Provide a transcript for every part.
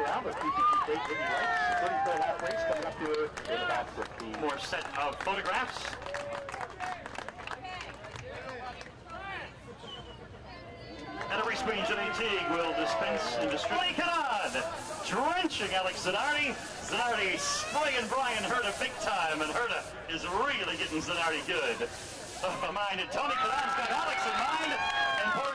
now, but keep it great when he likes. 33rd lap race coming up here in about 15. More set of photographs. And a race queen, Jenny Teague, will dispense and distribute. Kanaan drenching Alex Zanardi. Zanardi spraying Brian Herta big time, and Herta is really getting Zanardi good. Oh, mind, and Tony Kanaan's got Alex in mind, and poor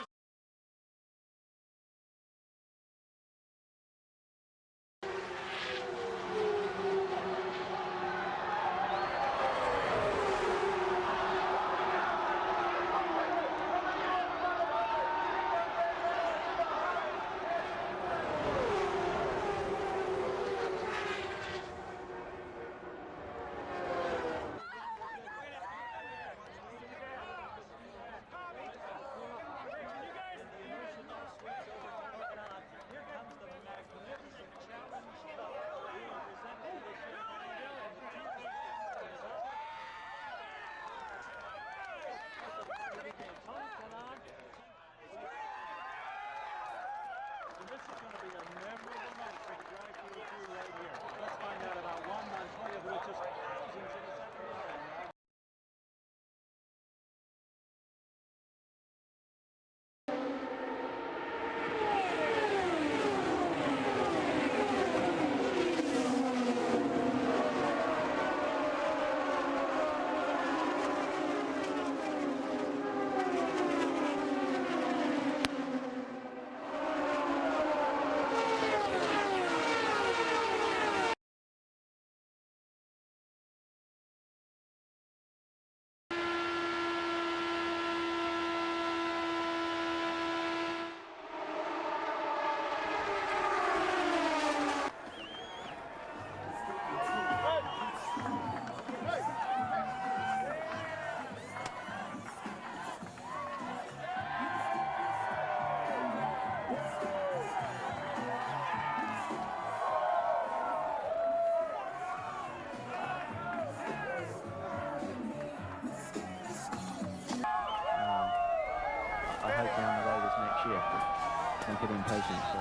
I'm getting impatient, so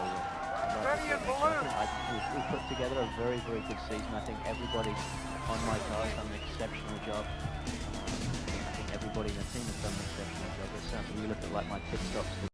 we've put together a very, very good season. I think everybody on my car has done an exceptional job. I think everybody in the team has done an exceptional job. But certainly, you look at like my pit stops.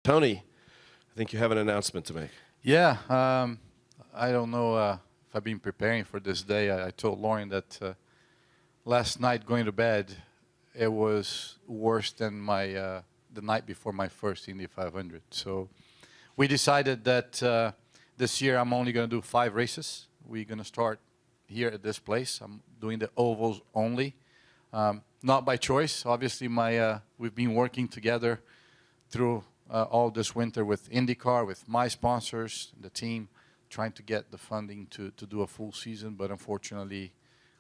Tony, I think you have an announcement to make. Yeah, I don't know if I've been preparing for this day. I told Lauren that last night going to bed, it was worse than my the night before my first Indy 500. So we decided that this year I'm only going to do 5 races. We're going to start here at this place. I'm doing the ovals only, not by choice. Obviously, we've been working together through all this winter with IndyCar, with my sponsors, the team, trying to get the funding to do a full season, but unfortunately,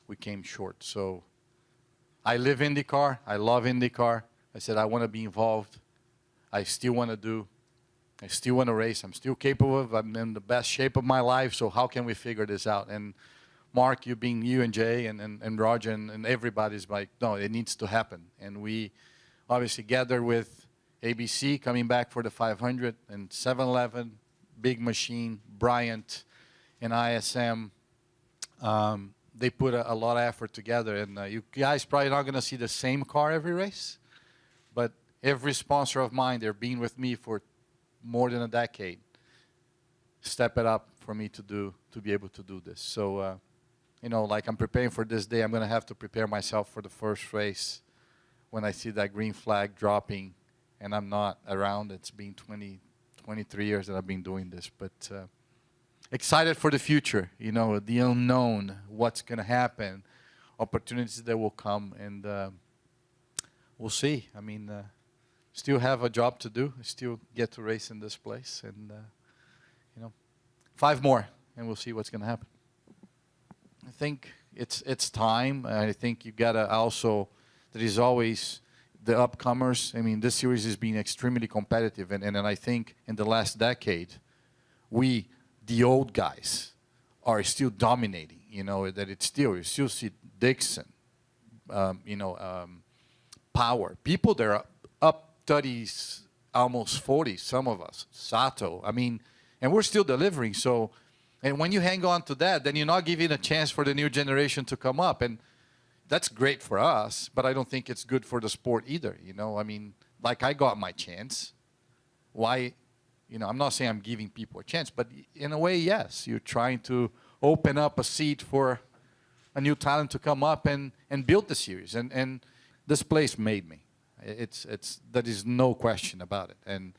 we came short. So I live IndyCar. I love IndyCar. I said I want to be involved. I still want to do I still want to race. I'm still capable of. I'm in the best shape of my life. So how can we figure this out? And Mark, you and Jay and Roger and everybody's like, no, it needs to happen. And we obviously gathered with ABC coming back for the 500 and 7-Eleven, Big Machine, Bryant, and ISM. They put a lot of effort together. And you guys probably not going to see the same car every race. But every sponsor of mine, they're been with me for more than a decade. Step it up for me to be able to do this. So, you know, like I'm preparing for this day, I'm going to have to prepare myself for the first race when I see that green flag dropping and I'm not around. It's been 23 years that I've been doing this, but excited for the future, you know, the unknown, what's going to happen, opportunities that will come, and we'll see. I mean, still have a job to do. I still get to race in this place, and, you know, 5 more, and we'll see what's going to happen. I think it's time. I think you got to also, there is always the upcomers. I mean, this series has been extremely competitive, and I think in the last decade, we, the old guys, are still dominating. You know, that it's still, you still see Dixon, you know, Power. People that are up 30s, almost 40s, some of us, Sato. I mean, and we're still delivering. So, and when you hang on to that, then you're not giving a chance for the new generation to come up. And that's great for us, but I don't think it's good for the sport either. You know, I mean, like I got my chance. Why, you know, I'm not saying I'm giving people a chance, but in a way, yes. You're trying to open up a seat for a new talent to come up and build the series. And this place made me. There is no question about it. And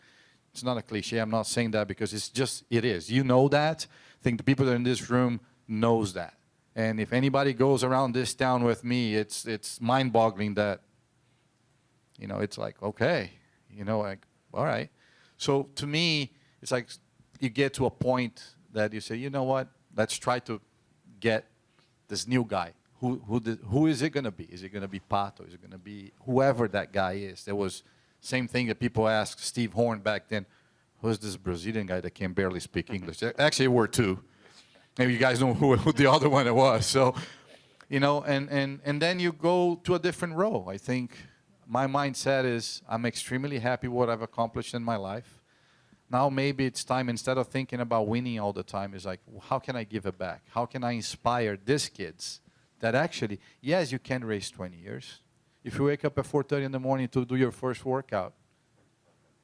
it's not a cliche. I'm not saying that because it's just, it is. You know that. I think the people that are in this room knows that. And if anybody goes around this town with me, it's mind-boggling that, you know, it's like, okay, you know, like, all right. So to me, it's like you get to a point that you say, you know what, let's try to get this new guy. Who is it going to be? Is it going to be Pato? Is it going to be whoever that guy is? There was same thing that people asked Steve Horn back then. Who's this Brazilian guy that can barely speak English? Actually, there were 2. Maybe you guys know who the other one it was. So, you know, and then you go to a different role. I think my mindset is I'm extremely happy with what I've accomplished in my life. Now maybe it's time, instead of thinking about winning all the time, is like, how can I give it back? How can I inspire these kids that actually, yes, you can race 20 years. If you wake up at 4:30 in the morning to do your first workout,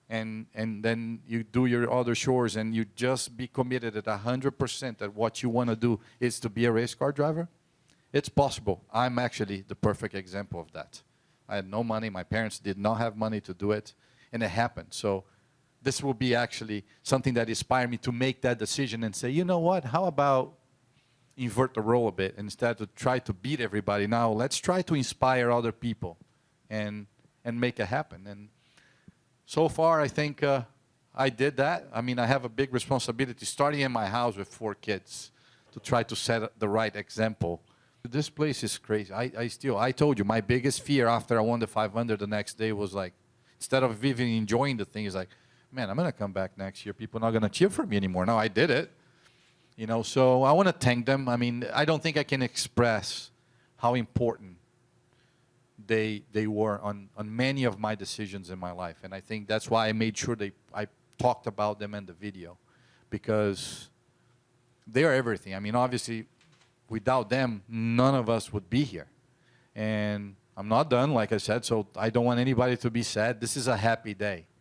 and then you do your other chores, and you just be committed at 100% that what you want to do is to be a race car driver, it's possible. I'm actually the perfect example of that. I had no money. My parents did not have money to do it, and it happened. So this will be actually something that inspired me to make that decision and say, you know what, how about invert the role a bit. Instead of try to beat everybody, now let's try to inspire other people and make it happen. And so far, I think I did that. I mean, I have a big responsibility starting in my house with 4 kids to try to set the right example. This place is crazy. I told you, my biggest fear after I won the 500 the next day was like, instead of even enjoying the thing, is like, man, I'm going to come back next year. People are not going to cheer for me anymore. Now I did it. You know, so I want to thank them. I mean, I don't think I can express how important they were on many of my decisions in my life. And I think that's why I made sure I talked about them in the video, because they are everything. I mean, obviously, without them, none of us would be here. And I'm not done, like I said, so I don't want anybody to be sad. This is a happy day.